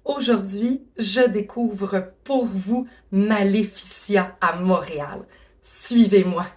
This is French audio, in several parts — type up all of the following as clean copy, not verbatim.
Aujourd'hui, je découvre pour vous Maleficia à Montréal. Suivez-moi.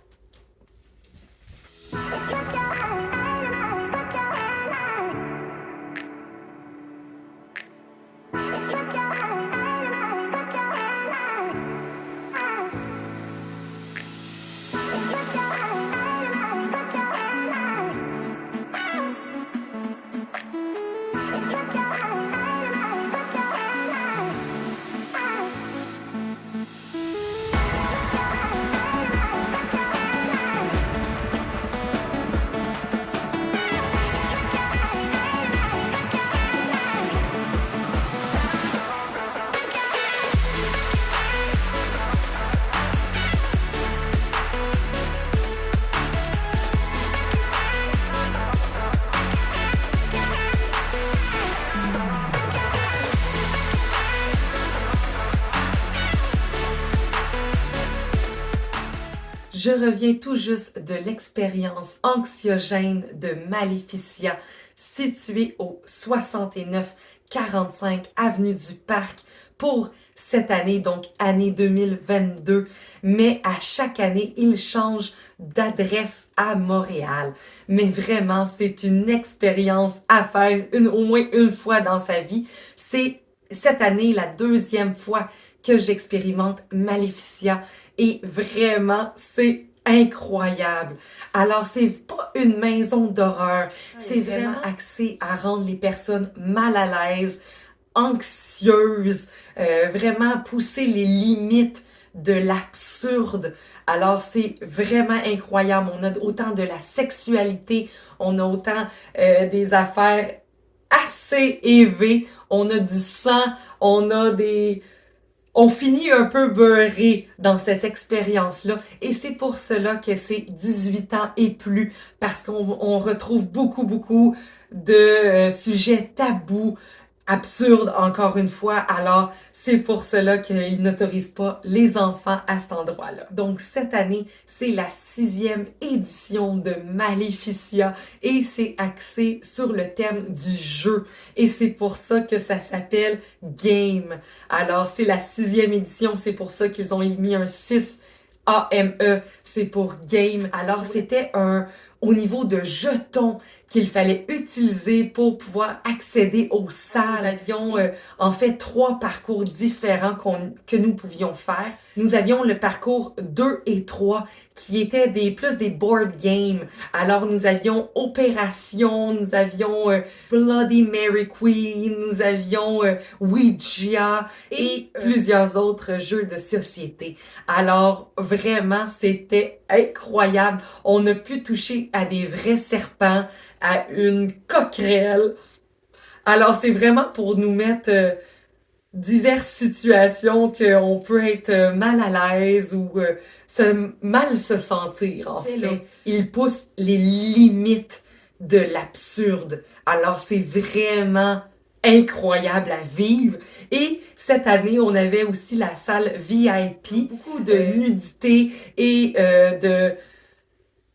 Je reviens tout juste de l'expérience anxiogène de Maleficia, située au 6945 avenue du Parc pour cette année, donc année 2022. Mais à chaque année, il change d'adresse à Montréal. Mais vraiment, c'est une expérience à faire au moins une fois dans sa vie. C'est cette année la deuxième fois que j'expérimente Maleficia et vraiment, c'est incroyable. Alors, c'est pas une maison d'horreur, c'est vraiment axé à rendre les personnes mal à l'aise, anxieuses, vraiment pousser les limites de l'absurde. Alors, c'est vraiment incroyable. On a autant de la sexualité, on a autant des affaires assez élevées, on a du sang, on a des... On finit un peu beurré dans cette expérience-là et c'est pour cela que c'est 18 ans et plus parce qu'on retrouve beaucoup de sujets tabous, absurdes encore une fois. Alors, c'est pour cela qu'ils n'autorisent pas les enfants à cet endroit-là. Donc, cette année, c'est la 6e édition de Maleficia et c'est axé sur le thème du jeu. Et c'est pour ça que ça s'appelle Game. Alors, c'est la 6e édition, c'est pour ça qu'ils ont mis un 6 AME, c'est pour game. Alors, c'était au niveau de jetons qu'il fallait utiliser pour pouvoir accéder aux salles. Nous avions en fait 3 parcours différents que nous pouvions faire. Nous avions le parcours 2 et 3 qui étaient plus des board games. Alors, nous avions Opération, nous avions Bloody Mary Queen, nous avions Ouija et plusieurs autres jeux de société. Alors, vraiment, c'était incroyable. On a pu toucher à des vrais serpents, à une coquerelle. Alors, c'est vraiment pour nous mettre diverses situations qu'on peut être mal à l'aise ou mal se sentir, en fait. Là, il pousse les limites de l'absurde. Alors, c'est vraiment incroyable à vivre. Et cette année, on avait aussi la salle VIP, beaucoup de nudité et de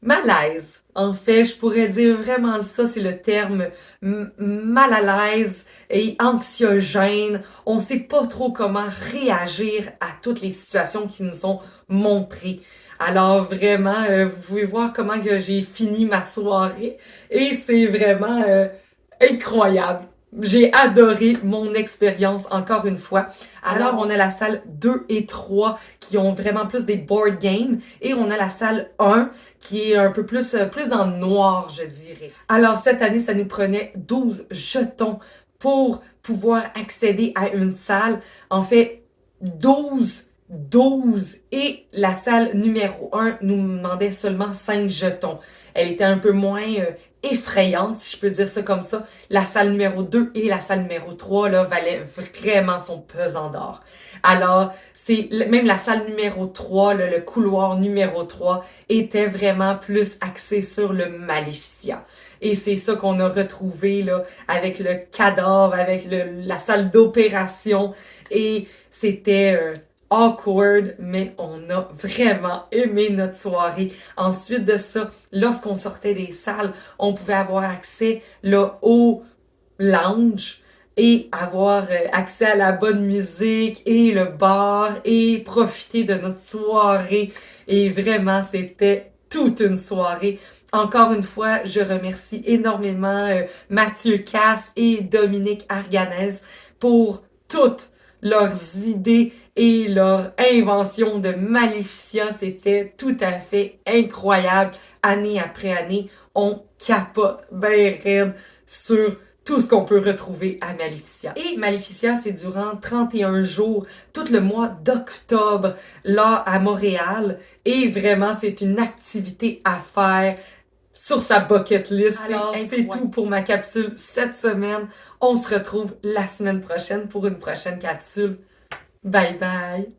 malaise. En fait, je pourrais dire vraiment ça, c'est le terme mal à l'aise et anxiogène. On sait pas trop comment réagir à toutes les situations qui nous sont montrées. Alors vraiment, vous pouvez voir comment que j'ai fini ma soirée et c'est vraiment incroyable. J'ai adoré mon expérience encore une fois. Alors, on a la salle 2 et 3 qui ont vraiment plus des board games et on a la salle 1 qui est un peu plus dans le noir, je dirais. Alors, cette année, ça nous prenait 12 jetons pour pouvoir accéder à une salle. En fait, 12 et la salle numéro 1 nous demandait seulement 5 jetons. Elle était un peu moins effrayante, si je peux dire ça comme ça. La salle numéro 2 et la salle numéro 3 là, valaient vraiment son pesant d'or. Alors, même la salle numéro 3, là, le couloir numéro 3, était vraiment plus axé sur le Maleficia. Et c'est ça qu'on a retrouvé là, avec le cadavre, avec la salle d'opération. Et c'était awkward, mais on a vraiment aimé notre soirée. Ensuite de ça, lorsqu'on sortait des salles, on pouvait avoir accès là, au lounge et avoir accès à la bonne musique et le bar et profiter de notre soirée. Et vraiment, c'était toute une soirée. Encore une fois, je remercie énormément Mathieu Casse et Dominique Arganez pour toutes leurs idées et leurs inventions de Maléficia. C'était tout à fait incroyable. Année après année, on capote ben raide sur tout ce qu'on peut retrouver à Maléficia. Et Maléficia, c'est durant 31 jours, tout le mois d'octobre, là à Montréal. Et vraiment, c'est une activité à faire sur sa bucket list. Alors, c'est tout pour ma capsule cette semaine. On se retrouve la semaine prochaine pour une prochaine capsule. Bye bye!